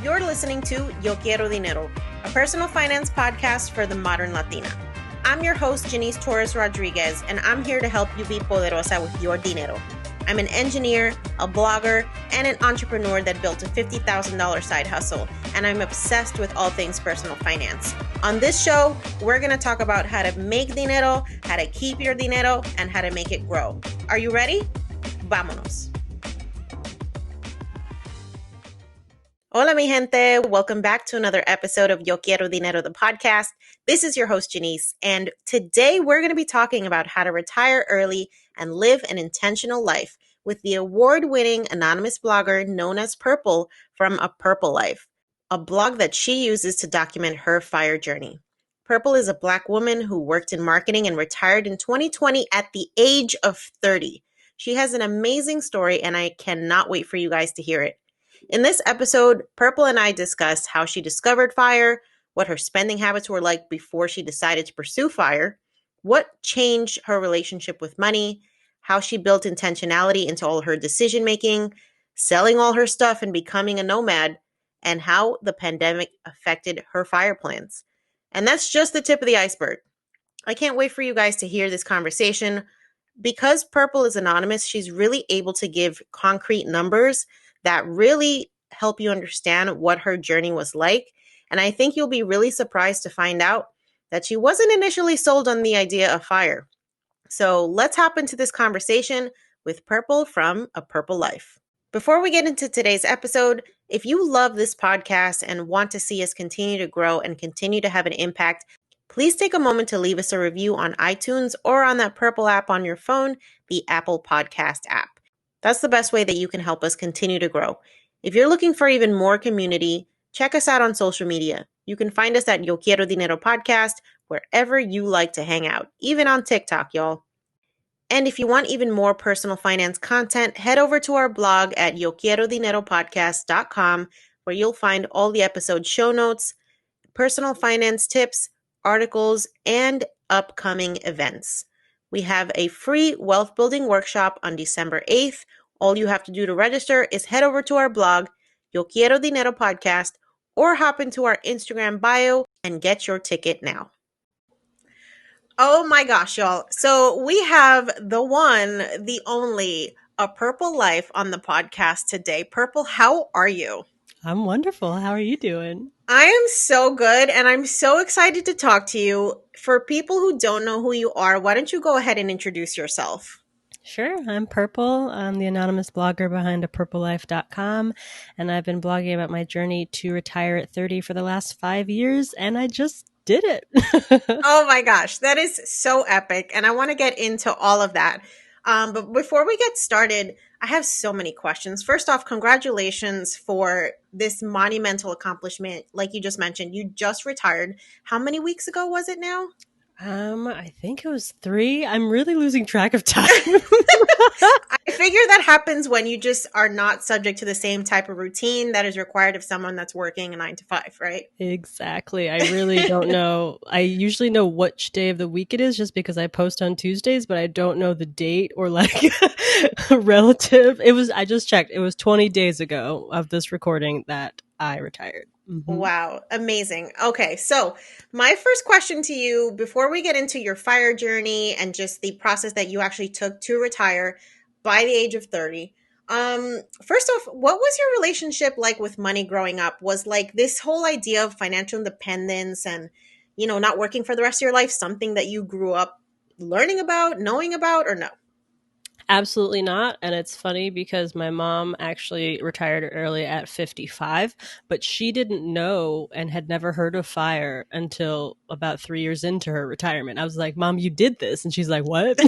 You're listening to Yo Quiero Dinero, a personal finance podcast for the modern Latina. I'm your host, Janice Torres Rodriguez, and I'm here to help you be poderosa with your dinero. I'm an engineer, a blogger, and an entrepreneur that built a $50,000 side hustle, and I'm obsessed with all things personal finance. On this show, we're going to talk about how to make dinero, how to keep your dinero, and how to make it grow. Are you ready? Vámonos. Hola, mi gente. Welcome back to another episode of Yo Quiero Dinero, the podcast. This is your host, Janice, and today we're going to be talking about how to retire early and live an intentional life with the award-winning anonymous blogger known as Purple from A Purple Life, a blog that she uses to document her FIRE journey. Purple is a Black woman who worked in marketing and retired in 2020 at the age of 30. She has an amazing story, and I cannot wait for you guys to hear it. In this episode, Purple and I discussed how she discovered FIRE, what her spending habits were like before she decided to pursue FIRE, what changed her relationship with money, how she built intentionality into all her decision-making, selling all her stuff and becoming a nomad, and how the pandemic affected her FIRE plans. And that's just the tip of the iceberg. I can't wait for you guys to hear this conversation. Because Purple is anonymous, she's really able to give concrete numbers that really help you understand what her journey was like. And I think you'll be really surprised to find out that she wasn't initially sold on the idea of FIRE. So let's hop into this conversation with Purple from A Purple Life. Before we get into today's episode, if you love this podcast and want to see us continue to grow and continue to have an impact, please take a moment to leave us a review on iTunes or on that Purple app on your phone, the Apple Podcast app. That's the best way that you can help us continue to grow. If you're looking for even more community, check us out on social media. You can find us at Yo Quiero Dinero Podcast, wherever you like to hang out, even on TikTok, y'all. And if you want even more personal finance content, head over to our blog at yoquierodineropodcast.com, where you'll find all the episode show notes, personal finance tips, articles, and upcoming events. We have a free wealth building workshop on December 8th. All you have to do to register is head over to our blog, Yo Quiero Dinero Podcast, or hop into our Instagram bio and get your ticket now. Oh my gosh, y'all. So we have the one, the only, A Purple Life on the podcast today. Purple, how are you? I'm wonderful. How are you doing? I am so good, and I'm so excited to talk to you. For people who don't know who you are, why don't you go ahead and introduce yourself? Sure. I'm Purple. I'm the anonymous blogger behind apurplelife.com, and I've been blogging about my journey to retire at 30 for the last 5 years, and I just did it. Oh my gosh, that is so epic, and I want to get into all of that. But before we get started, I have so many questions. First off, congratulations for this monumental accomplishment. Like you just mentioned, you just retired. How many weeks ago was it now? I think it was 3. I'm really losing track of time. I figure that happens when you just are not subject to the same type of routine that is required of someone that's working a 9 to 5, right? Exactly. I really don't know. I usually know which day of the week it is just because I post on Tuesdays, but I don't know the date or like relative. I just checked. It was 20 days ago of this recording that I retired. Mm-hmm. Wow. Amazing. Okay. So my first question to you before we get into your FIRE journey and just the process that you actually took to retire by the age of 30. First off, what was your relationship like with money growing up? Was like this whole idea of financial independence and, not working for the rest of your life something that you grew up learning about, knowing about, or no? Absolutely not. And it's funny because my mom actually retired early at 55, but she didn't know and had never heard of FIRE until about 3 years into her retirement. I was like, Mom, you did this. And she's like, what?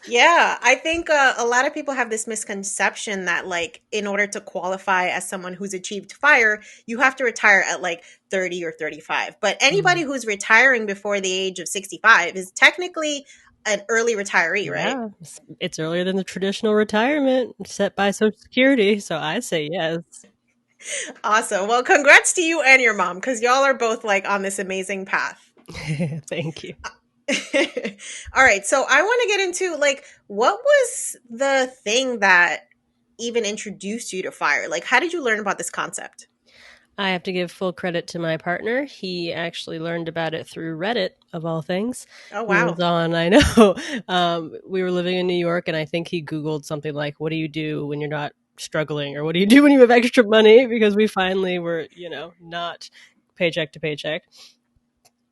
Yeah, I think a lot of people have this misconception that like in order to qualify as someone who's achieved FIRE, you have to retire at like 30 or 35. But anybody who's retiring before the age of 65 is technically an early retiree, right? Yeah, it's earlier than the traditional retirement set by Social Security. So I say yes. Awesome. Well, congrats to you and your mom because y'all are both like on this amazing path. Thank you. All right. So I want to get into like, what was the thing that even introduced you to FIRE? Like, how did you learn about this concept? I have to give full credit to my partner. He actually learned about it through Reddit, of all things. Oh, He was wow. on, I know, we were living in New York, and I think he Googled something like, what do you do when you're not struggling? Or what do you do when you have extra money? Because we finally were, not paycheck to paycheck.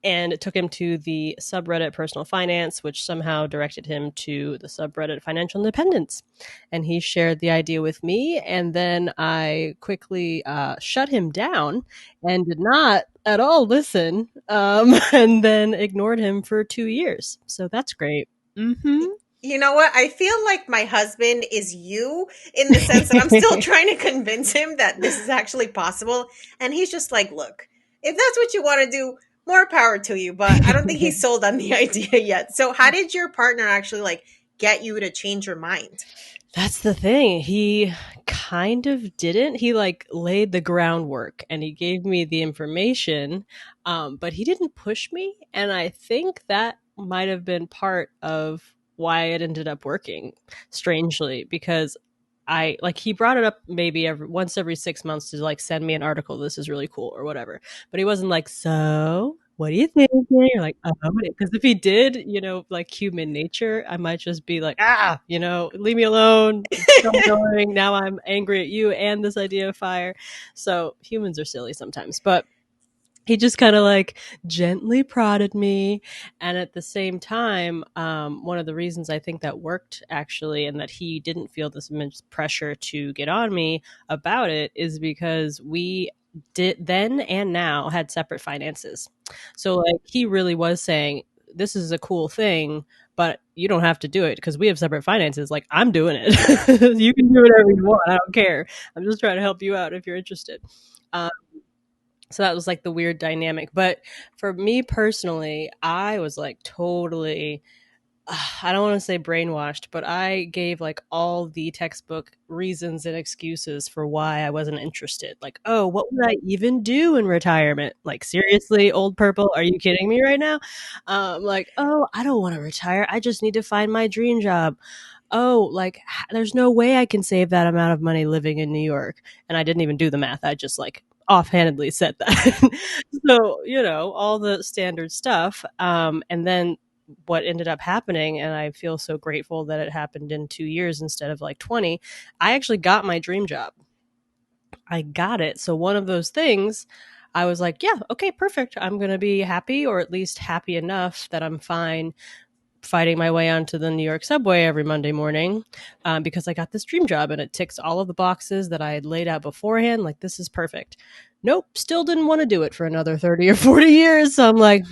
And it took him to the subreddit personal finance, which somehow directed him to the subreddit financial independence. And he shared the idea with me. And then I quickly shut him down and did not at all listen, and then ignored him for 2 years. So that's great. Mm-hmm. You know what? I feel like my husband is you in the sense that I'm still trying to convince him that this is actually possible. And he's just like, look, if that's what you want to do, more power to you. But I don't think he's sold on the idea yet. So how did your partner actually like get you to change your mind? That's the thing. He kind of didn't. He like laid the groundwork and he gave me the information, but he didn't push me. And I think that might have been part of why it ended up working, strangely, because I like he brought it up maybe once every 6 months to like send me an article. This is really cool or whatever. But he wasn't like, so what do you think? You're like, oh, because if he did, like human nature, I might just be like, leave me alone. It's so annoying. Now I'm angry at you and this idea of FIRE. So humans are silly sometimes, but he just kind of like gently prodded me. And at the same time, one of the reasons I think that worked actually, and that he didn't feel this immense pressure to get on me about it, is because we did then and now had separate finances. So like he really was saying, this is a cool thing, but you don't have to do it because we have separate finances. Like, I'm doing it. You can do whatever you want. I don't care. I'm just trying to help you out if you're interested. So that was like the weird dynamic. But for me personally, I was like totally, I don't want to say brainwashed, but I gave like all the textbook reasons and excuses for why I wasn't interested. Like, oh, what would I even do in retirement? Like, seriously, old purple, are you kidding me right now? Like, oh, I don't want to retire. I just need to find my dream job. Oh, like there's no way I can save that amount of money living in New York. And I didn't even do the math. I just like offhandedly said that. So, all the standard stuff. And then what ended up happening, and I feel so grateful that it happened in 2 years instead of like 20, I actually got my dream job. I got it. So one of those things, I was like, yeah, okay, perfect. I'm going to be happy, or at least happy enough that I'm fine fighting my way onto the New York subway every Monday morning, because I got this dream job and it ticks all of the boxes that I had laid out beforehand. Like, this is perfect. Nope, still didn't want to do it for another 30 or 40 years. So I'm like,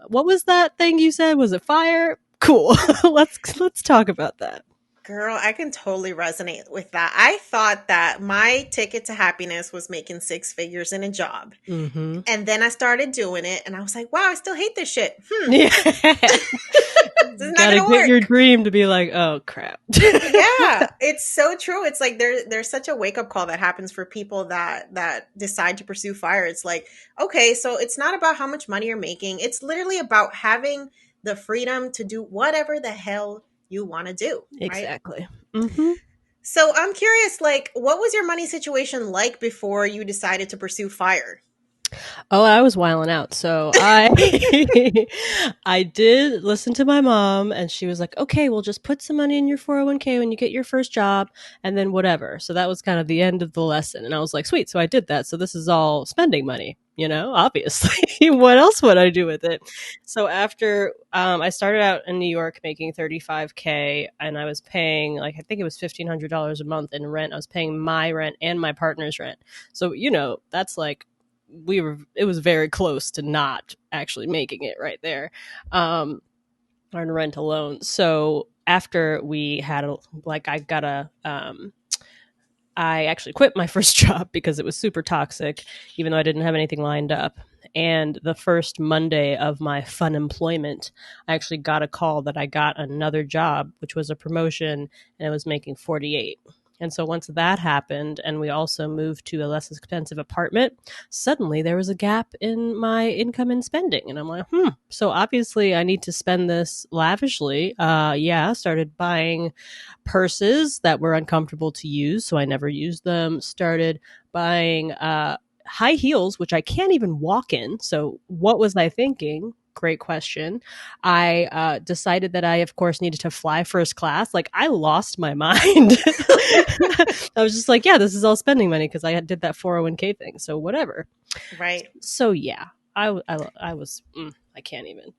what was that thing you said? Was it FIRE? Cool. let's talk about that. Girl, I can totally resonate with that. I thought that my ticket to happiness was making six figures in a job. Mm-hmm. And then I started doing it and I was like, wow, I still hate this shit. Yeah. This is not Gotta gonna get work. your dream to be like, oh crap. Yeah, it's so true. It's like there's such a wake up call that happens for people that decide to pursue FIRE. It's like, okay, so it's not about how much money you're making. It's literally about having the freedom to do whatever the hell you want to do. Right? Exactly. Mm-hmm. So I'm curious, like, what was your money situation like before you decided to pursue FIRE? Oh, I was wilding out. So I I did listen to my mom, and she was like, okay, well, just put some money in your 401k when you get your first job, and then whatever. So that was kind of the end of the lesson. And I was like, sweet. So I did that. So this is all spending money, obviously. What else would I do with it? So after I started out in New York making 35K, and I was paying, like, I think it was $1,500 a month in rent. I was paying my rent and my partner's rent. So, that's like, it was very close to not actually making it right there, on rent alone. So after we had I actually quit my first job because it was super toxic, even though I didn't have anything lined up. And the first Monday of my fun employment, I actually got a call that I got another job, which was a promotion, and I was making 48. And so once that happened and we also moved to a less expensive apartment, suddenly there was a gap in my income and spending. And I'm like, so obviously I need to spend this lavishly. Started buying purses that were uncomfortable to use, so I never used them. Started buying high heels, which I can't even walk in. So what was I thinking? Great question. I decided that I, of course, needed to fly first class. Like, I lost my mind. I was just like, yeah, this is all spending money because I did that 401k thing. So whatever. Right. So yeah, I was, I can't even.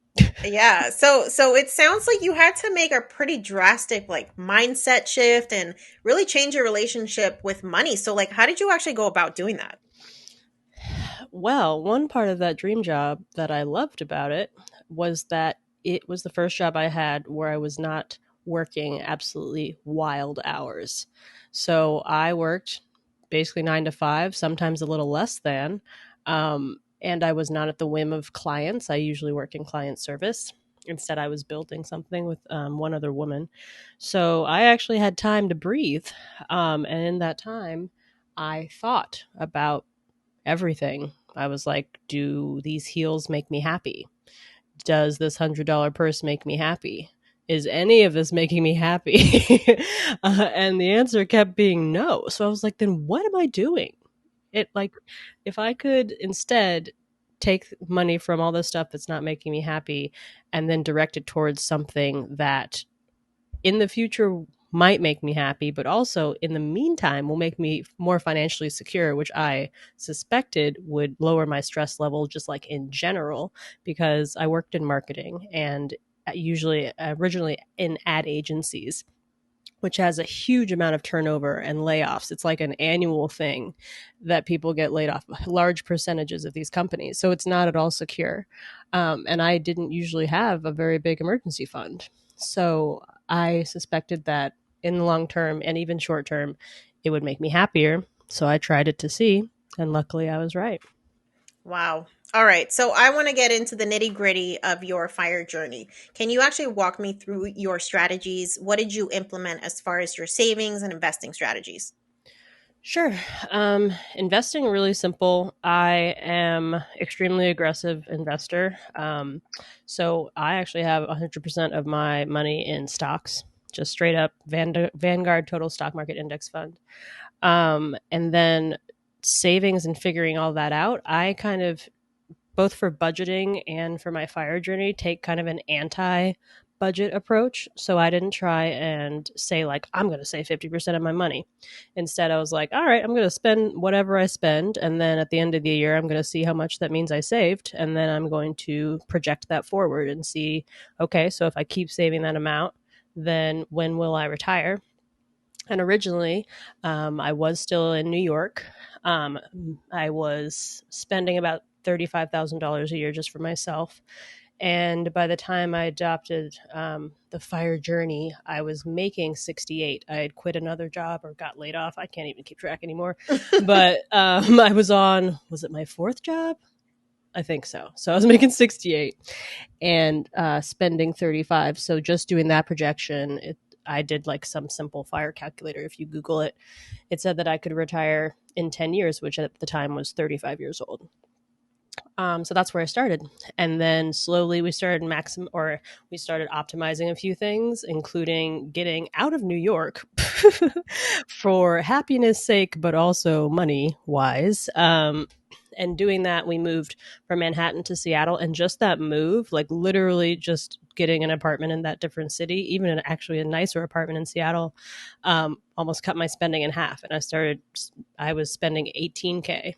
Yeah. So it sounds like you had to make a pretty drastic like mindset shift and really change your relationship with money. So like how did you actually go about doing that? Well, one part of that dream job that I loved about it was that it was the first job I had where I was not working absolutely wild hours. So I worked basically 9 to 5, sometimes a little less than. And I was not at the whim of clients. I usually work in client service. Instead, I was building something with one other woman. So I actually had time to breathe. And in that time, I thought about everything. I was like, do these heels make me happy? Does this $100 purse make me happy? Is any of this making me happy? And the answer kept being no. So I was like, then what am I doing? It like, if I could instead take money from all this stuff that's not making me happy and then direct it towards something that in the future might make me happy, but also in the meantime will make me more financially secure, which I suspected would lower my stress level just like in general, because I worked in marketing and usually originally in ad agencies, which has a huge amount of turnover and layoffs. It's like an annual thing that people get laid off, large percentages of these companies. So it's not at all secure. And I didn't usually have a very big emergency fund. So I suspected that in the long term and even short term, it would make me happier. So I tried it to see. And luckily I was right. Wow. All right. So I want to get into the nitty-gritty of your fire journey. Can you actually walk me through your strategies? What did you implement as far as your savings and investing strategies? Sure. Investing really simple. I am extremely aggressive investor. So I actually have 100% of my money in stocks, just straight up Vanguard Total Stock Market Index Fund. And then savings and figuring all that out, I kind of, both for budgeting and for my fire journey, take kind of an anti budget approach. So I didn't try and say, like, I'm going to save 50% of my money. Instead, I was like, all right, I'm going to spend whatever I spend. And then at the end of the year, I'm going to see how much that means I saved. And then I'm going to project that forward and see, okay, so if I keep saving that amount, then when will I retire? And originally, I was still in New York. I was spending about $35,000 a year just for myself. And by the time I adopted the fire journey, I was making 68. I had quit another job or got laid off. I can't even keep track anymore. But I was on, was it my fourth job? I think so. So I was making 68 and spending 35. So just doing that projection, I did like some simple fire calculator. If you Google it, it said that I could retire in 10 years, which at the time was 35 years old. So that's where I started. And then slowly we started we started optimizing a few things, including getting out of New York for happiness sake, but also money wise. And doing that, we moved from Manhattan to Seattle. And just that move, like literally just getting an apartment in that different city, even actually a nicer apartment in Seattle, almost cut my spending in half. And I was spending 18K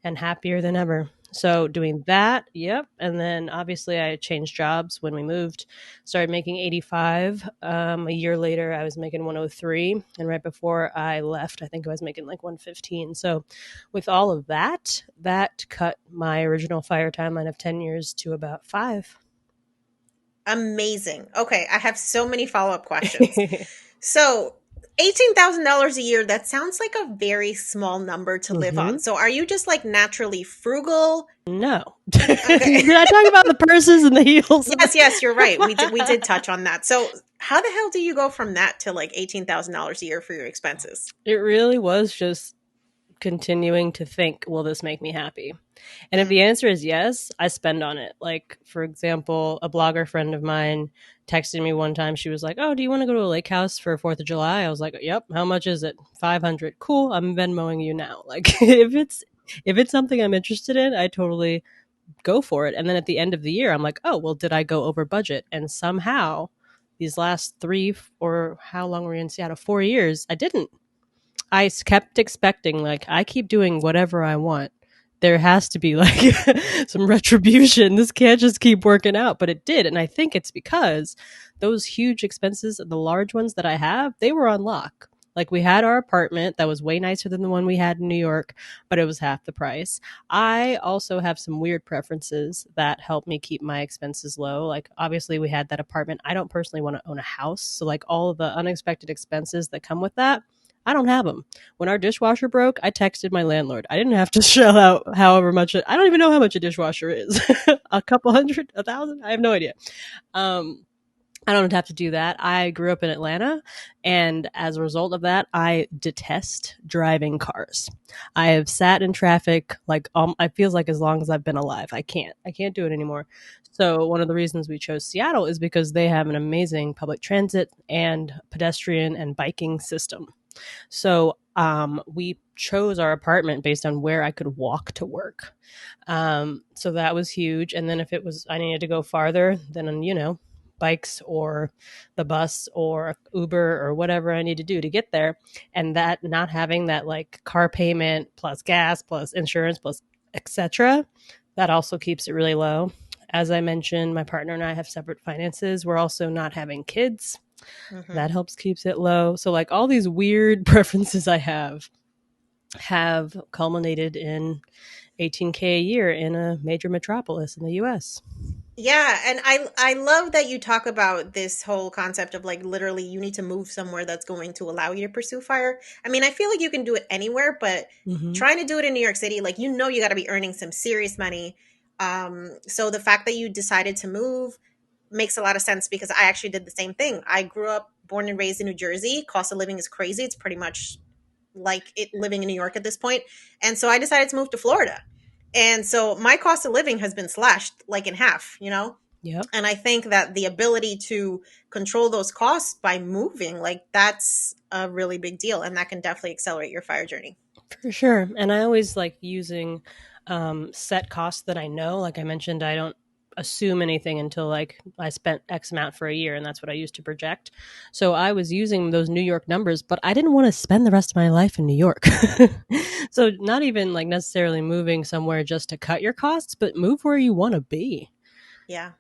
and happier than ever. So doing that, yep. And then obviously I changed jobs when we moved, started making 85. A year later, I was making 103. And right before I left, I think I was making like 115. So with all of that, that cut my original fire timeline of 10 years to about 5. Amazing. Okay, I have so many follow-up questions. So $18,000 a year, that sounds like a very small number to live on. So are you just like naturally frugal? No. Okay. Did I talk about the purses and the heels? Yes, you're right. We did touch on that. So how the hell do you go from that to like $18,000 a year for your expenses? It really was just continuing to think, will this make me happy? And if Mm. the answer is yes, I spend on it. Like, for example, a blogger friend of mine texted me one time. She was like, "Oh, do you want to go to a lake house for 4th of July?" I was like, "Yep. How much is it? 500. Cool. I'm Venmoing you now." Like, if it's something I'm interested in, I totally go for it. And then at the end of the year, I'm like, "Oh, well, did I go over budget?" And somehow, these last 3, or how long were we in Seattle? 4 years, I didn't. I kept expecting, like, I keep doing whatever I want. There has to be like some retribution. This can't just keep working out, but it did. And I think it's because those huge expenses, the large ones that I have, they were on lock. Like, we had our apartment that was way nicer than the one we had in New York, but it was half the price. I also have some weird preferences that help me keep my expenses low. Like, obviously, we had that apartment. I don't personally want to own a house. So, like, all of the unexpected expenses that come with that, I don't have them. When our dishwasher broke, I texted my landlord. I didn't have to shell out however much. I don't even know how much a dishwasher is. A couple hundred, 1,000? I have no idea. Um, I don't have to do that. I grew up in Atlanta, and as a result of that, I detest driving cars. I have sat in traffic like I feels like as long as I've been alive. I can't. I can't do it anymore. So one of the reasons we chose Seattle is because they have an amazing public transit and pedestrian and biking system. So we chose our apartment based on where I could walk to work. So that was huge. And then if it was, I needed to go farther, then, bikes or the bus or Uber or whatever I need to do to get there. And that not having that like car payment plus gas plus insurance plus etc. That also keeps it really low. As I mentioned, my partner and I have separate finances. We're also not having kids. Mm-hmm. That helps keeps it low. So like all these weird preferences I have culminated in 18K a year in a major metropolis in the US. Yeah, and I love that you talk about this whole concept of like literally you need to move somewhere that's going to allow you to pursue fire. I mean, I feel like you can do it anywhere, but Mm-hmm. trying to do it in New York City, like you got to be earning some serious money. So the fact that you decided to move makes a lot of sense because I actually did the same thing. I grew up born and raised in New Jersey. Cost of living is crazy. It's pretty much like it living in New York at this point. And so I decided to move to Florida. And so my cost of living has been slashed like in half, you know? Yep. And I think that the ability to control those costs by moving, like that's a really big deal. And that can definitely accelerate your fire journey. For sure. And I always like using set costs that I know. Like I mentioned, I don't assume anything until like I spent X amount for a year, and that's what I use to project. So I was using those New York numbers, but I didn't want to spend the rest of my life in New York. So not even like necessarily moving somewhere just to cut your costs, but move where you want to be. Yeah.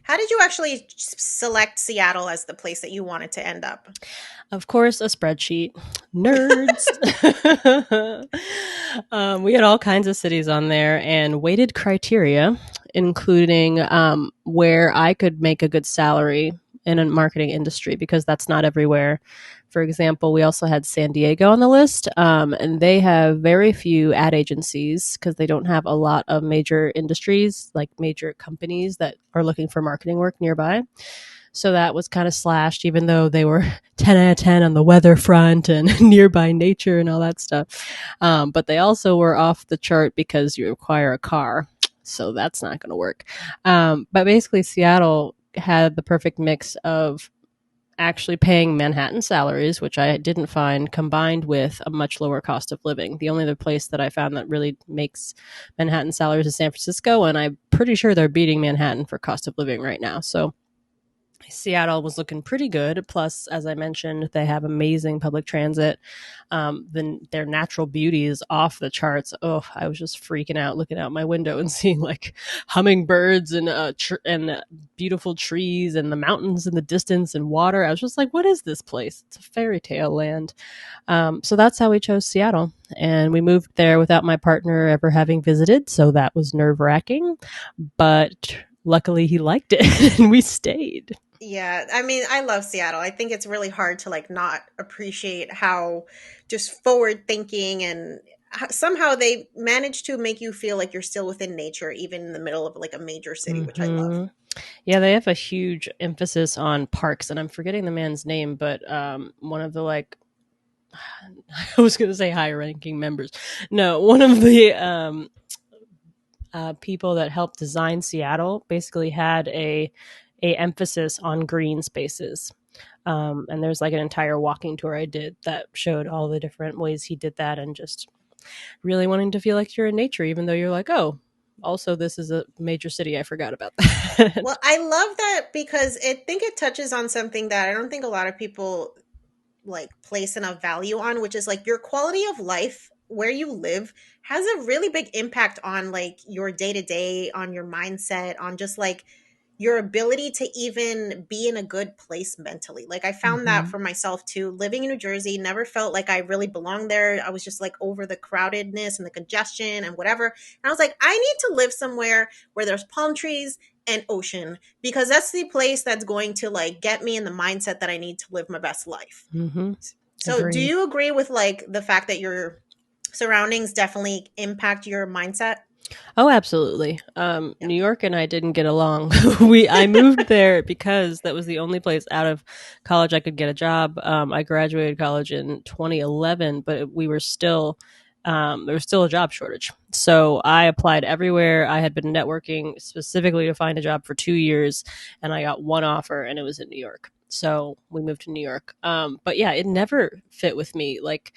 How did you actually select Seattle as the place that you wanted to end up? Of course, a spreadsheet. Nerds. We had all kinds of cities on there and weighted criteria, including where I could make a good salary in a marketing industry because that's not everywhere. For example, we also had San Diego on the list, and they have very few ad agencies because they don't have a lot of major industries, like major companies that are looking for marketing work nearby. So that was kind of slashed, even though they were 10 out of 10 on the weather front and nearby nature and all that stuff. But they also were off the chart because you require a car. So that's not going to work. But basically, Seattle had the perfect mix of actually paying Manhattan salaries, which I didn't find, combined with a much lower cost of living. The only other place that I found that really makes Manhattan salaries is San Francisco, and I'm pretty sure they're beating Manhattan for cost of living right now. So Seattle was looking pretty good. Plus, as I mentioned, they have amazing public transit. Their natural beauty is off the charts. Oh, I was just freaking out looking out my window and seeing like hummingbirds and beautiful trees and the mountains in the distance and water. I was just like, what is this place? It's a fairy tale land. So that's how we chose Seattle. And we moved there without my partner ever having visited. So that was nerve wracking. But luckily, he liked it and we stayed. Yeah, I mean, I love Seattle. I think it's really hard to like not appreciate how just forward thinking and somehow they manage to make you feel like you're still within nature, even in the middle of like a major city, which I love. Hmm. Yeah, they have a huge emphasis on parks, and I'm forgetting the man's name, but one of the like I was going to say higher ranking members. No, one of the people that helped design Seattle basically had a emphasis on green spaces. And there's like an entire walking tour I did that showed all the different ways he did that, and just really wanting to feel like you're in nature, even though you're like, oh, also this is a major city. I forgot about Well, that. I love that because I think it touches on something that I don't think a lot of people like place enough value on, which is like your quality of life where you live has a really big impact on like your day to day, on your mindset, on just like your ability to even be in a good place mentally. Like I found that Hmm. for myself too. Living in New Jersey, never felt like I really belonged there. I was just like over the crowdedness and the congestion and whatever. And I was like, I need to live somewhere where there's palm trees and ocean because that's the place that's going to like get me in the mindset that I need to live my best life. Hmm. So, do Agreed. you agree with like the fact that your surroundings definitely impact your mindset? Oh, absolutely. Yeah. New York and I didn't get along. I moved there because that was the only place out of college I could get a job. I graduated college in 2011, but we were still there was still a job shortage. So I applied everywhere. I had been networking specifically to find a job for 2 years, and I got one offer, and it was in New York. So we moved to New York. But yeah, it never fit with me. Like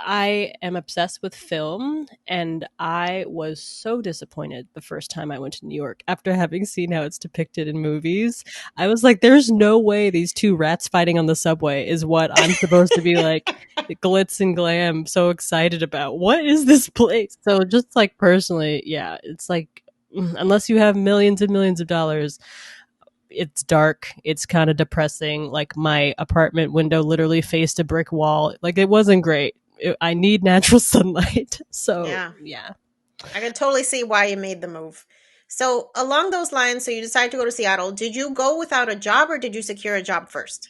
I am obsessed with film, and I was so disappointed the first time I went to New York after having seen how it's depicted in movies. I was like, there's no way these two rats fighting on the subway is what I'm supposed to be like glitz and glam so excited about. What is this place? So just like personally, yeah, it's like unless you have millions and millions of dollars, it's dark, it's kind of depressing. Like my apartment window literally faced a brick wall. Like it wasn't great. I need natural sunlight. So Yeah. yeah. I can totally see why you made the move. So, along those lines, so you decided to go to Seattle. Did you go without a job or did you secure a job first?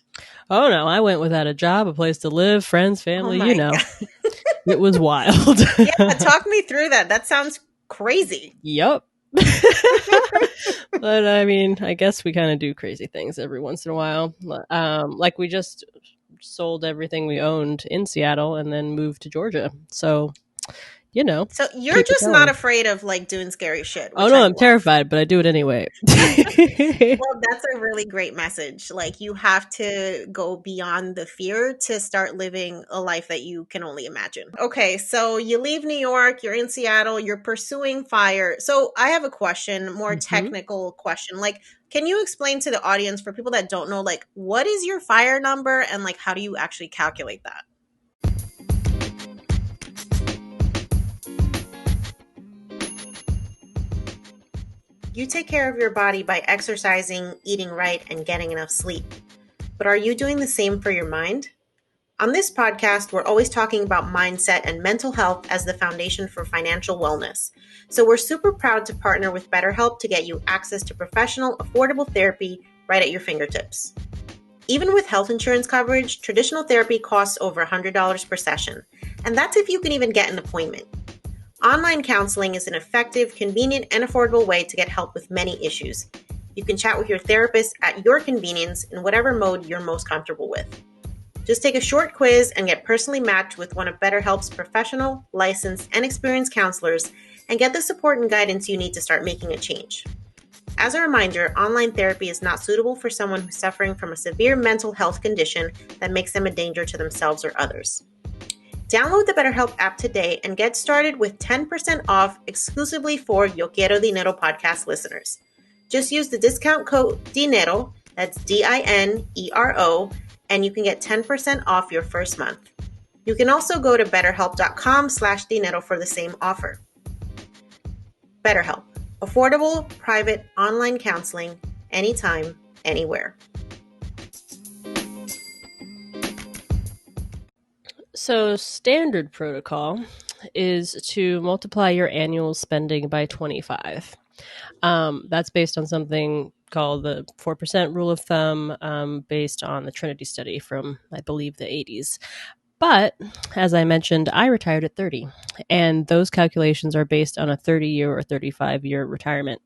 Oh no, I went without a job, a place to live, friends, Oh family, you my know. God. It was wild. Yeah, talk me through that. That sounds crazy. Yup. But I mean, I guess we kind of do crazy things every once in a while. Like we just sold everything we owned in Seattle and then moved to Georgia. So, you know, So, you're keep it just not going. afraid of like doing scary shit, Oh which no, I I'm love. terrified, but I do it anyway. Well, that's a really great message. Like, you have to go beyond the fear to start living a life that you can only imagine. Okay, so you leave New York, you're in Seattle, you're pursuing fire. So, I have a question, more Hmm. technical question. Like, can you explain to the audience for people that don't know, like, what is your fire number and like how do you actually calculate that? You take care of your body by exercising, eating right, and getting enough sleep. But are you doing the same for your mind? On this podcast, we're always talking about mindset and mental health as the foundation for financial wellness. So we're super proud to partner with BetterHelp to get you access to professional, affordable therapy right at your fingertips. Even with health insurance coverage, traditional therapy costs over $100 per session, and that's if you can even get an appointment. Online counseling is an effective, convenient, and affordable way to get help with many issues. You can chat with your therapist at your convenience in whatever mode you're most comfortable with. Just take a short quiz and get personally matched with one of BetterHelp's professional, licensed, and experienced counselors and get the support and guidance you need to start making a change. As a reminder, online therapy is not suitable for someone who's suffering from a severe mental health condition that makes them a danger to themselves or others. Download the BetterHelp app today and get started with 10% off exclusively for Yo Quiero Dinero podcast listeners. Just use the discount code Dinero, that's DINERO, and you can get 10% off your first month. You can also go to betterhelp.com/dinero for the same offer. BetterHelp, affordable, private, online counseling, anytime, anywhere. So, standard protocol is to multiply your annual spending by 25. That's based on something called the 4% rule of thumb, based on the Trinity study from, I believe, the 80s. But as I mentioned, I retired at 30, and those calculations are based on a 30-year or 35-year retirement.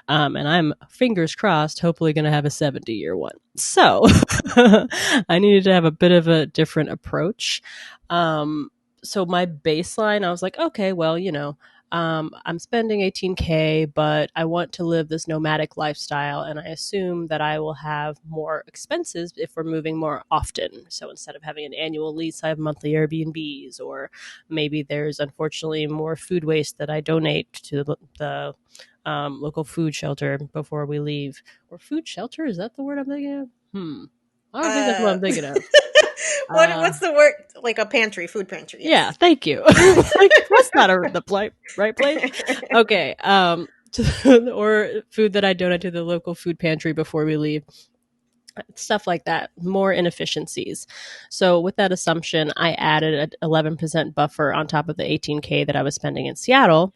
And I'm, fingers crossed, hopefully going to have a 70-year one. So I needed to have a bit of a different approach. So my baseline, I was like, okay, well, I'm spending 18K, but I want to live this nomadic lifestyle. And I assume that I will have more expenses if we're moving more often. So instead of having an annual lease, I have monthly Airbnbs, or maybe there's unfortunately more food waste that I donate to the local food shelter before we leave. Or food shelter? Is that the word I'm thinking of? I don't think that's what I'm thinking of. What's the word? Like a pantry, food pantry. Yes. Yeah, thank you. Like, that's not the right place. Okay. Or food that I donate to the local food pantry before we leave. Stuff like that, more inefficiencies. So with that assumption, I added an 11% buffer on top of the 18K that I was spending in Seattle.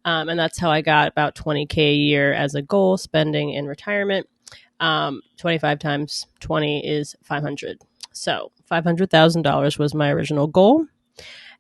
And that's how I got about 20K a year as a goal spending in retirement. 25 times 20 is 500. So $500,000 was my original goal.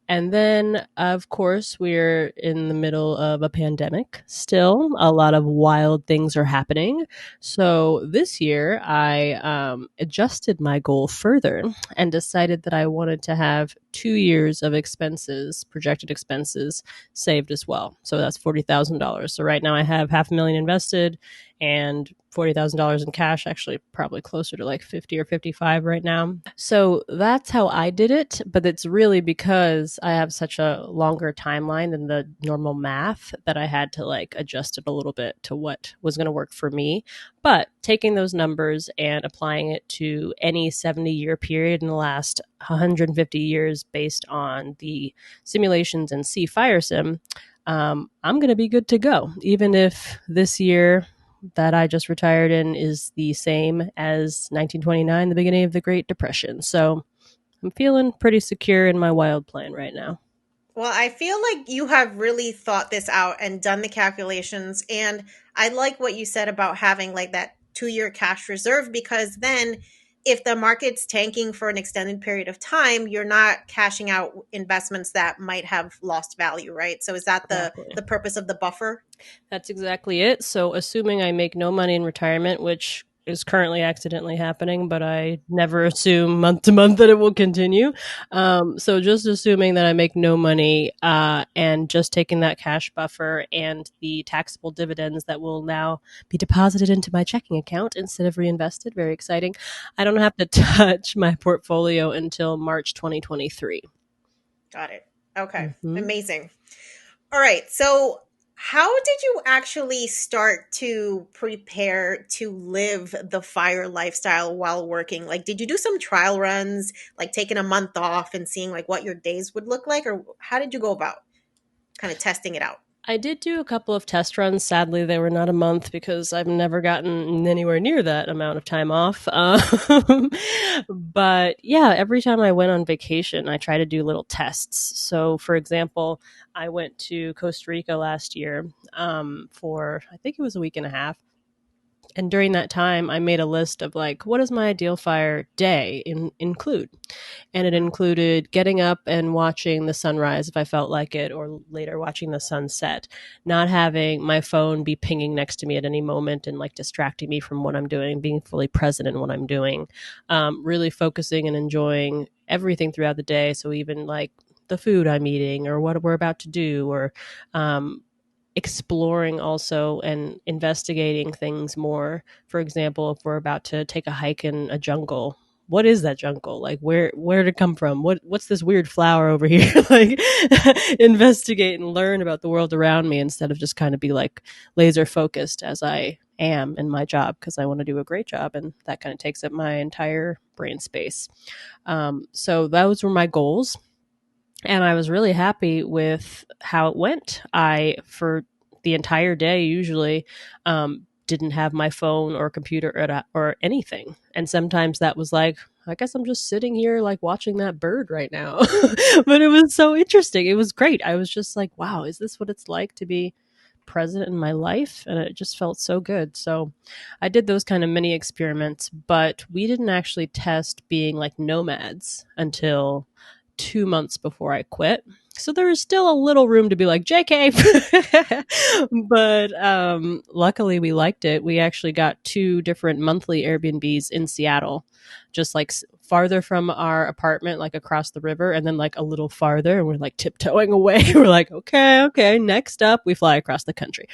And then, of course, we're in the middle of a pandemic still. A lot of wild things are happening. So this year, I adjusted my goal further and decided that I wanted to have 2 years of expenses, projected expenses, saved as well. So that's $40,000. So right now I have $500,000 invested and $40,000 in cash, actually probably closer to like 50 or 55 right now. So that's how I did it. But it's really because I have such a longer timeline than the normal math that I had to like adjust it a little bit to what was going to work for me. But taking those numbers and applying it to any 70-year period in the last 150 years based on the simulations and Fire Sim, I'm going to be good to go. Even if this year that I just retired in is the same as 1929, the beginning of the Great Depression. So I'm feeling pretty secure in my wild plan right now. Well, I feel like you have really thought this out and done the calculations. And I like what you said about having like that 2-year cash reserve, because then if the market's tanking for an extended period of time, you're not cashing out investments that might have lost value, right? So is that the purpose of the buffer? That's exactly it. So assuming I make no money in retirement, which is currently accidentally happening, but I never assume month to month that it will continue. So just assuming that I make no money, and just taking that cash buffer and the taxable dividends that will now be deposited into my checking account instead of reinvested. Very exciting. I don't have to touch my portfolio until March 2023. Got it. Okay. Mm-hmm. Amazing. All right. So how did you actually start to prepare to live the FIRE lifestyle while working? Like, did you do some trial runs, like taking a month off and seeing like what your days would look like? Or how did you go about kind of testing it out? I did do a couple of test runs. Sadly, they were not a month because I've never gotten anywhere near that amount of time off. But yeah, every time I went on vacation, I try to do little tests. So, for example, I went to Costa Rica last year, for, I think it was a week and a half. And during that time, I made a list of like, what does my ideal FIRE day include? And it included getting up and watching the sunrise if I felt like it, or later watching the sunset, not having my phone be pinging next to me at any moment and like distracting me from what I'm doing, being fully present in what I'm doing, really focusing and enjoying everything throughout the day. So even like the food I'm eating or what we're about to do, or exploring also and investigating things more. For example, if we're about to take a hike in a jungle, what is that jungle? Like where did it come from? What's this weird flower over here? Like investigate and learn about the world around me instead of just kind of be like laser focused as I am in my job, because I want to do a great job, and that kind of takes up my entire brain space. So those were my goals. And I was really happy with how it went. I, for the entire day, usually didn't have my phone or computer or anything. And sometimes that was like, I guess I'm just sitting here like watching that bird right now. But it was so interesting. It was great. I was just like, wow, is this what it's like to be present in my life, and it just felt so good. So I did those kind of mini experiments, but we didn't actually test being like nomads until 2 months before I quit. So there is still a little room to be like, JK. But luckily we liked it. We actually got 2 different monthly Airbnbs in Seattle, just like farther from our apartment, like across the river, and then like a little farther, and we're like tiptoeing away. We're like, okay, next up, we fly across the country.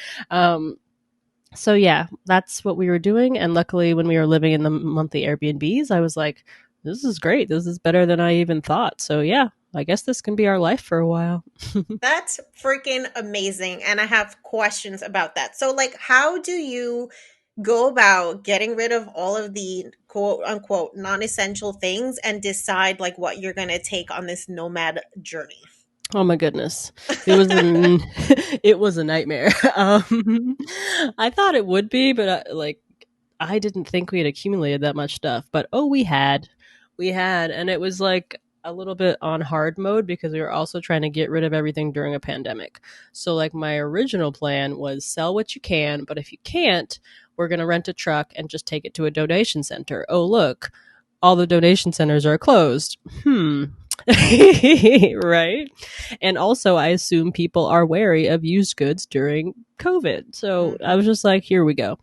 So yeah, that's what we were doing. And luckily, when we were living in the monthly Airbnbs, I was like, this is great. This is better than I even thought. So yeah, I guess this can be our life for a while. That's freaking amazing. And I have questions about that. So, like, how do you go about getting rid of all of the quote unquote non essential things and decide, like, what you're going to take on this nomad journey? Oh my goodness. It was it was a nightmare. I thought it would be, but I didn't think we had accumulated that much stuff. But oh, we had, and it was like a little bit on hard mode because we were also trying to get rid of everything during a pandemic. So like my original plan was sell what you can, but if you can't, we're going to rent a truck and just take it to a donation center. Oh, look, all the donation centers are closed. Right. And also, I assume people are wary of used goods during COVID. So I was just like, here we go.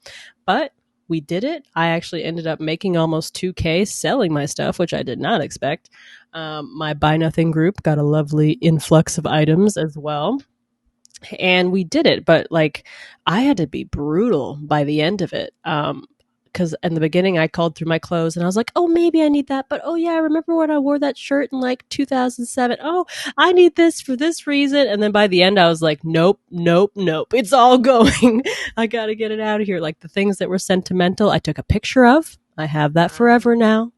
But we did it. I actually ended up making almost 2K selling my stuff, which I did not expect. My Buy Nothing group got a lovely influx of items as well. And we did it. But like, I had to be brutal by the end of it. Because in the beginning I called through my clothes and I was like, oh, maybe I need that. But oh, yeah, I remember when I wore that shirt in like 2007. Oh, I need this for this reason. And then by the end, I was like, nope. It's all going. I got to get it out of here. Like the things that were sentimental, I took a picture of. I have that forever now,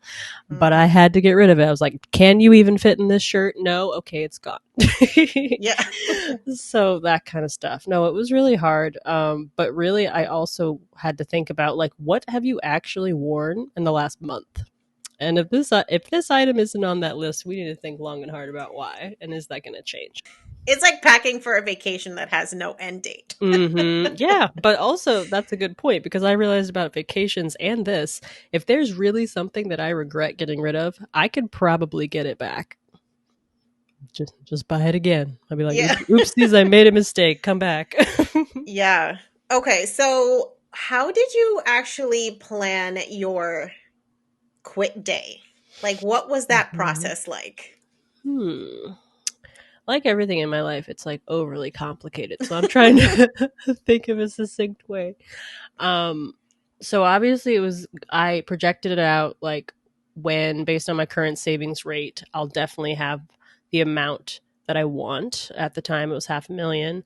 but I had to get rid of it. I was like, can you even fit in this shirt? No. Okay, it's gone. Yeah. So that kind of stuff. No, it was really hard. But really, I also had to think about like, what have you actually worn in the last month? And if this item isn't on that list, we need to think long and hard about why. And is that going to change? It's like packing for a vacation that has no end date. Yeah, but also that's a good point because I realized about vacations and this, if there's really something that I regret getting rid of, I could probably get it back. Just buy it again. I'll be like, Yeah. oopsies, I made a mistake. Come back. Yeah. Okay. So, how did you actually plan your quit day? Like, what was that process like? Like everything in my life, it's like overly complicated. So I'm trying to think of a succinct way. So obviously I projected it out like when based on my current savings rate, I'll definitely have the amount that I want. At the time it was $500,000.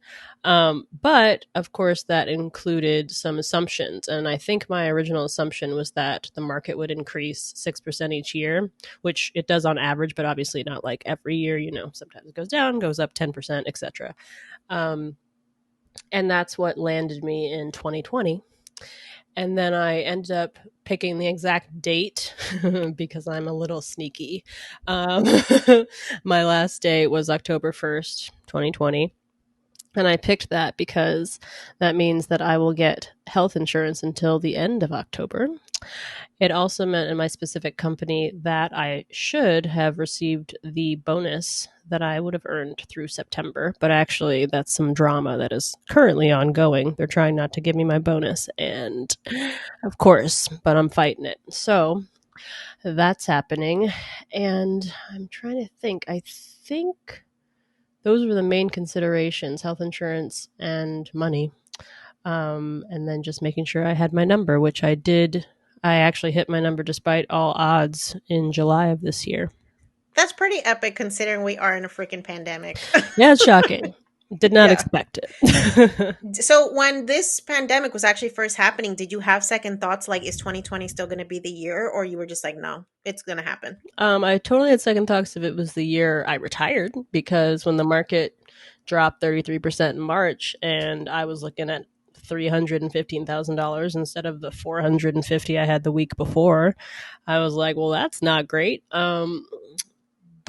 But of course that included some assumptions. And I think my original assumption was that the market would increase 6% each year, which it does on average, but obviously not like every year, sometimes it goes down, goes up 10%, etc. And that's what landed me in 2020. And then I ended up picking the exact date because I'm a little sneaky. My last day was October 1st, 2020. And I picked that because that means that I will get health insurance until the end of October. It also meant in my specific company that I should have received the bonus that I would have earned through September. But actually, that's some drama that is currently ongoing. They're trying not to give me my bonus. And of course, but I'm fighting it. So that's happening. And I'm trying to think. I think those were the main considerations: health insurance and money. And then just making sure I had my number, which I did. I actually hit my number despite all odds in July of this year. That's pretty epic considering we are in a freaking pandemic. Yeah, it's shocking. Did not expect it. So when this pandemic was actually first happening, did you have second thoughts like, is 2020 still going to be the year? Or you were just like, no, it's going to happen? I totally had second thoughts if it was the year I retired, because when the market dropped 33% in March and I was looking at $315,000 instead of the $450 I had the week before, I was like, well, that's not great. But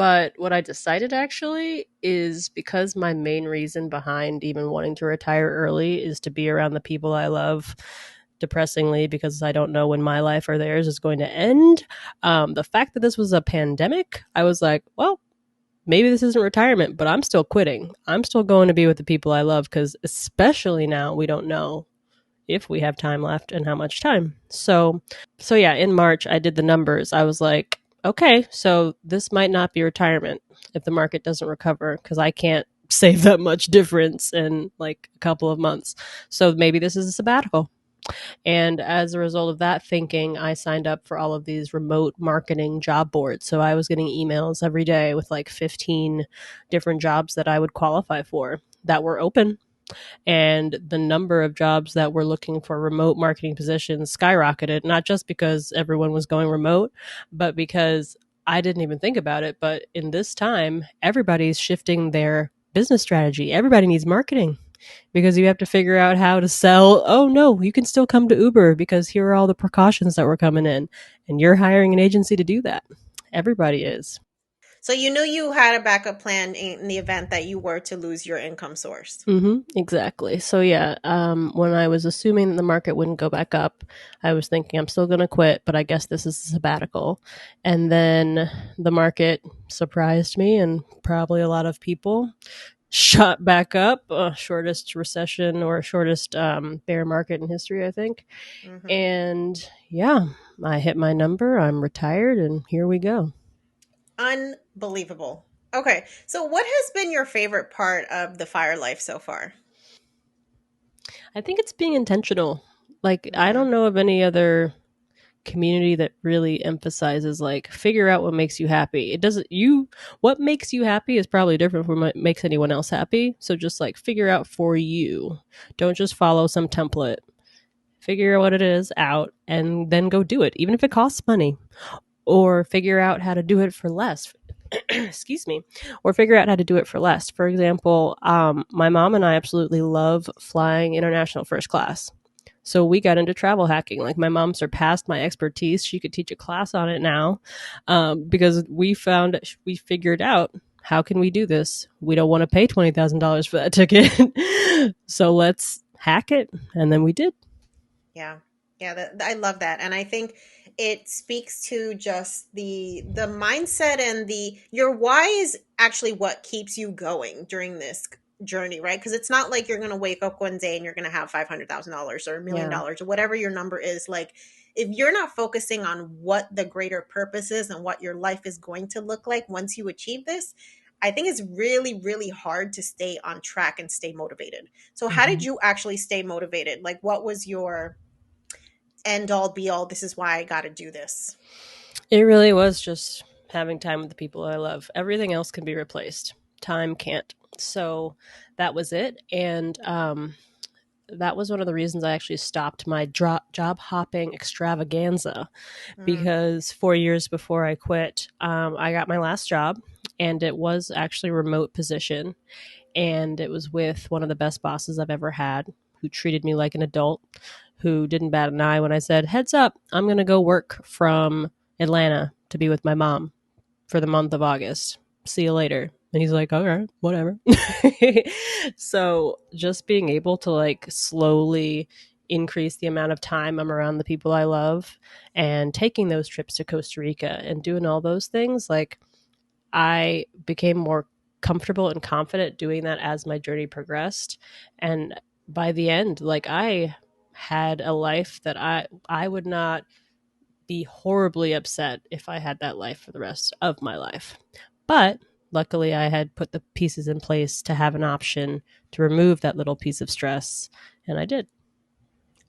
But what I decided actually is because my main reason behind even wanting to retire early is to be around the people I love. Depressingly, because I don't know when my life or theirs is going to end. The fact that this was a pandemic, I was like, well, maybe this isn't retirement, but I'm still quitting. I'm still going to be with the people I love because, especially now, we don't know if we have time left and how much time. So yeah, in March, I did the numbers. I was like, okay, so this might not be retirement if the market doesn't recover because I can't save that much difference in like a couple of months. So maybe this is a sabbatical. And as a result of that thinking, I signed up for all of these remote marketing job boards. So I was getting emails every day with like 15 different jobs that I would qualify for that were open. And the number of jobs that were looking for remote marketing positions skyrocketed, not just because everyone was going remote, but because I didn't even think about it. But in this time, everybody's shifting their business strategy. Everybody needs marketing because you have to figure out how to sell. Oh no, you can still come to Uber because here are all the precautions that were coming in, and you're hiring an agency to do that. Everybody is. So you knew you had a backup plan in the event that you were to lose your income source. Exactly. So yeah, when I was assuming that the market wouldn't go back up, I was thinking I'm still going to quit, but I guess this is a sabbatical. And then the market surprised me, and probably a lot of people shot back up. Shortest recession or shortest bear market in history, I think. Mm-hmm. And yeah, I hit my number. I'm retired, and here we go. Unbelievable. Okay, so what has been your favorite part of the fire life so far? I think it's being intentional. Like, I Mm-hmm. don't know of any other community that really emphasizes like figure out what makes you happy. It doesn't you what makes you happy is probably different from what makes anyone else happy. So just like figure out for you. Don't just follow some template. Figure out what it is out and then go do it, even if it costs money. Or figure out how to do it for less. Excuse me. Or figure out how to do it for less. For example, my mom and I absolutely love flying international first class. So we got into travel hacking. Like my mom surpassed my expertise. She could teach a class on it now because we figured out how can we do this? We don't want to pay $20,000 for that ticket. So let's hack it. And then we did. Yeah. Yeah, I love that. And I think it speaks to just the mindset and the your why is actually what keeps you going during this journey, right? Because it's not like you're going to wake up one day and you're going to have $500,000 or Yeah. $1 million or whatever your number is. Like if you're not focusing on what the greater purpose is and what your life is going to look like once you achieve this, I think it's really, really hard to stay on track and stay motivated. So how did Mhm. you actually stay motivated? Like what was your end all be all, this is why I got to do this? It really was just having time with the people I love. Everything else can be replaced. Time can't. So that was it. And that was one of the reasons I actually stopped my job hopping extravaganza Mm, because 4 years before I quit, I got my last job and it was actually a remote position. And it was with one of the best bosses I've ever had who treated me like an adult, who didn't bat an eye when I said, heads up, I'm going to go work from Atlanta to be with my mom for the month of August. See you later. And he's like, all right, whatever. So just being able to like slowly increase the amount of time I'm around the people I love and taking those trips to Costa Rica and doing all those things, like I became more comfortable and confident doing that as my journey progressed. And by the end, like I had a life that I would not be horribly upset if I had that life for the rest of my life. But luckily, I had put the pieces in place to have an option to remove that little piece of stress, and I did.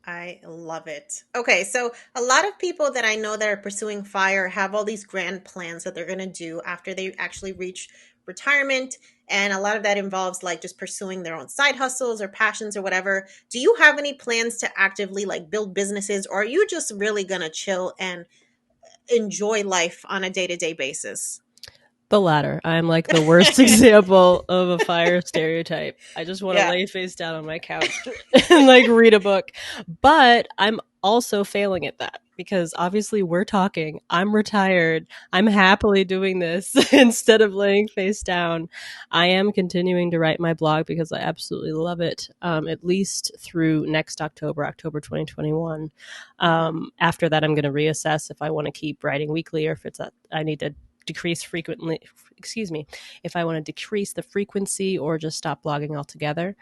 I love it. Okay, so a lot of people that I know that are pursuing fire have all these grand plans that they're going to do after they actually reach retirement. And a lot of that involves like just pursuing their own side hustles or passions or whatever. Do you have any plans to actively like build businesses, or are you just really going to chill and enjoy life on a day to day basis? The latter. I'm like the worst example of a fire stereotype. I just want to Yeah. lay face down on my couch and like read a book. But I'm also failing at that because obviously we're talking. I'm retired. I'm happily doing this instead of laying face down. I am continuing to write my blog because I absolutely love it, at least through next October, October 2021. After that, I'm going to reassess if I want to keep writing weekly or if it's that I need to decrease frequently, if I want to decrease the frequency or just stop blogging altogether.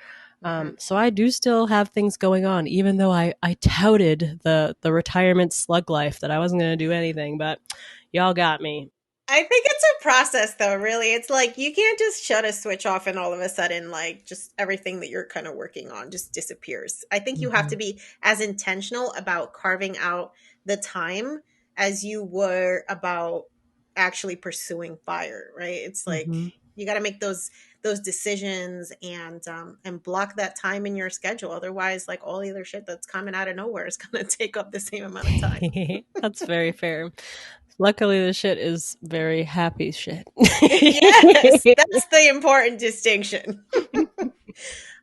So I do still have things going on, even though I touted the retirement slug life that I wasn't going to do anything, but y'all got me. I think it's a process though, really. It's like you can't just shut a switch off and all of a sudden like just everything that you're kind of working on just disappears. I think you have to be as intentional about carving out the time as you were about actually pursuing fire, right? It's like Mm-hmm. you got to make those decisions and block that time in your schedule. Otherwise, like all the other shit that's coming out of nowhere is going to take up the same amount of time. That's very fair. Luckily, the shit is very happy shit. Yes, that's the important distinction.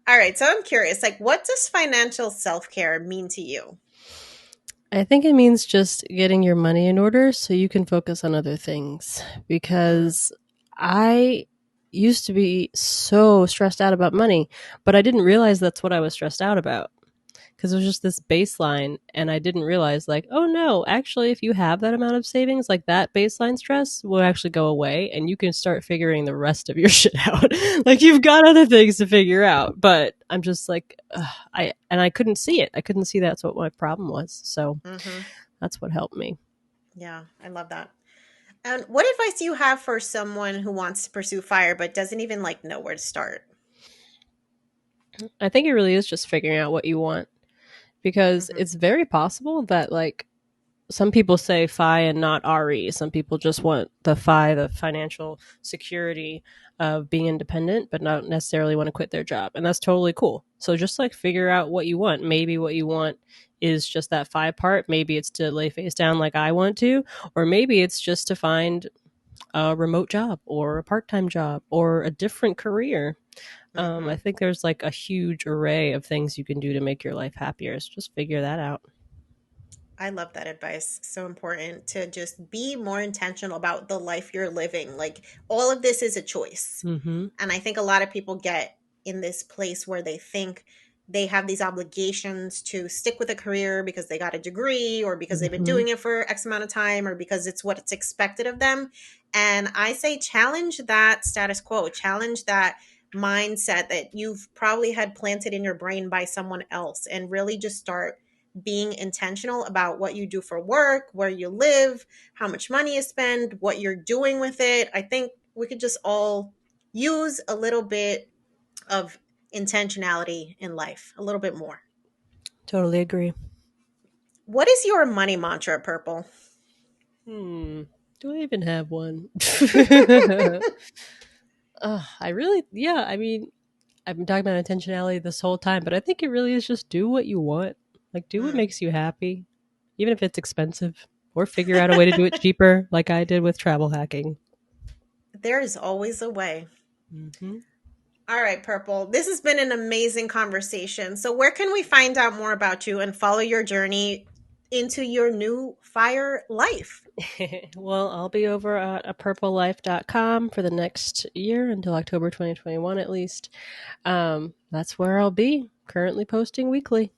All right, so I'm curious, like, what does financial self-care mean to you? I think it means just getting your money in order so you can focus on other things. Mm, Because I used to be so stressed out about money, but I didn't realize that's what I was stressed out about. Because it was just this baseline, and I didn't realize, like, oh no, actually, if you have that amount of savings, like that baseline stress will actually go away, and you can start figuring the rest of your shit out. Like you've got other things to figure out, but I'm just like, I couldn't see it. I couldn't see that's what my problem was. So hmm that's what helped me. Yeah, I love that. And what advice do you have for someone who wants to pursue fire but doesn't even like know where to start? I think it really is just figuring out what you want, because Hmm it's very possible that, like, some people say FI and not RE. Some people just want the FI, the financial security of being independent, but not necessarily want to quit their job. And that's totally cool. So just like figure out what you want. Maybe what you want is just that FI part. Maybe it's to lay face down like I want to, or maybe it's just to find a remote job or a part time job or a different career. I hmm think there's like a huge array of things you can do to make your life happier. So just figure that out. I love that advice. So important to just be more intentional about the life you're living. Like all of this is a choice. Mm-hmm. And I think a lot of people get in this place where they think they have these obligations to stick with a career because they got a degree or because they've been Mm-hmm. doing it for X amount of time or because it's what it's expected of them. And I say challenge that status quo, challenge that mindset that you've probably had planted in your brain by someone else and really just start being intentional about what you do for work, where you live, how much money you spend, what you're doing with it. I think we could just all use a little bit of intentionality in life, a little bit more. Totally agree. What is your money mantra, Purple? Do I even have one? I really, yeah. I mean, I've been talking about intentionality this whole time, but I think it really is just do what you want. Like, do what Mm. makes you happy, even if it's expensive, or figure out a way to do it cheaper, like I did with travel hacking. There is always a way. Mm-hmm. All right, Purple. This has been an amazing conversation. So, where can we find out more about you and follow your journey into your new fire life? Well, I'll be over at apurplelife.com for the next year until October 2021 at least. That's where I'll be, currently posting weekly.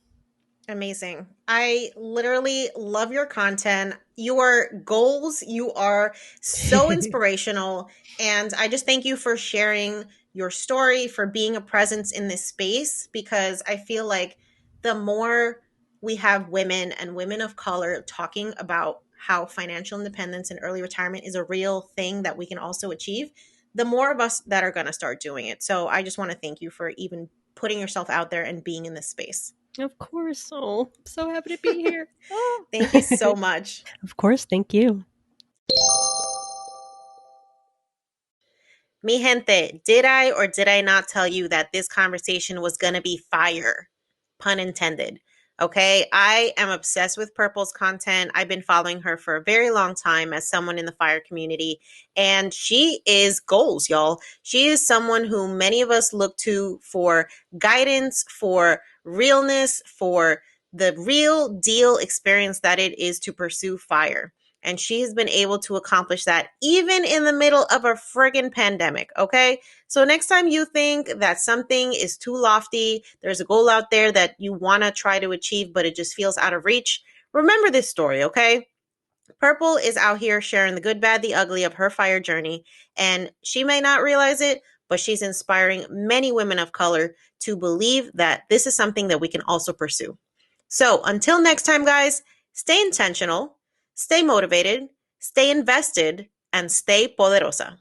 Amazing. I literally love your content. Your goals, you are so inspirational. And I just thank you for sharing your story, for being a presence in this space, because I feel like the more we have women and women of color talking about how financial independence and early retirement is a real thing that we can also achieve, the more of us that are going to start doing it. So I just want to thank you for even putting yourself out there and being in this space. Of course. Oh, I'm so happy to be here. Oh. Thank you so much. Of course. Thank you. Mi gente, did I or did I not tell you that this conversation was going to be fire? Pun intended. Okay, I am obsessed with Purple's content. I've been following her for a very long time as someone in the fire community, and she is goals, y'all. She is someone who many of us look to for guidance, for realness, for the real deal experience that it is to pursue fire. And she has been able to accomplish that even in the middle of a friggin' pandemic, okay? So next time you think that something is too lofty, there's a goal out there that you want to try to achieve, but it just feels out of reach, remember this story, okay? Purple is out here sharing the good, bad, the ugly of her fire journey, and she may not realize it, but she's inspiring many women of color to believe that this is something that we can also pursue. So until next time, guys, stay intentional, stay motivated, stay invested, and stay poderosa.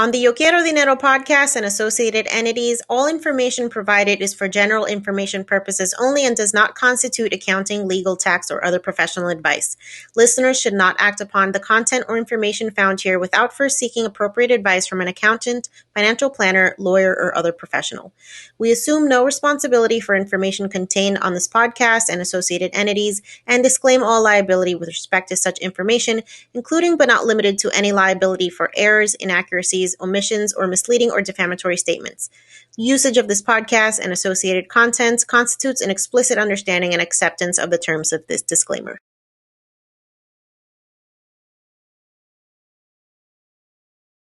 On the Yo Quiero Dinero podcast and associated entities, all information provided is for general information purposes only and does not constitute accounting, legal, tax, or other professional advice. Listeners should not act upon the content or information found here without first seeking appropriate advice from an accountant, financial planner, lawyer, or other professional. We assume no responsibility for information contained on this podcast and associated entities and disclaim all liability with respect to such information, including but not limited to any liability for errors, inaccuracies, omissions, or misleading or defamatory statements. Usage of this podcast and associated contents constitutes an explicit understanding and acceptance of the terms of this disclaimer.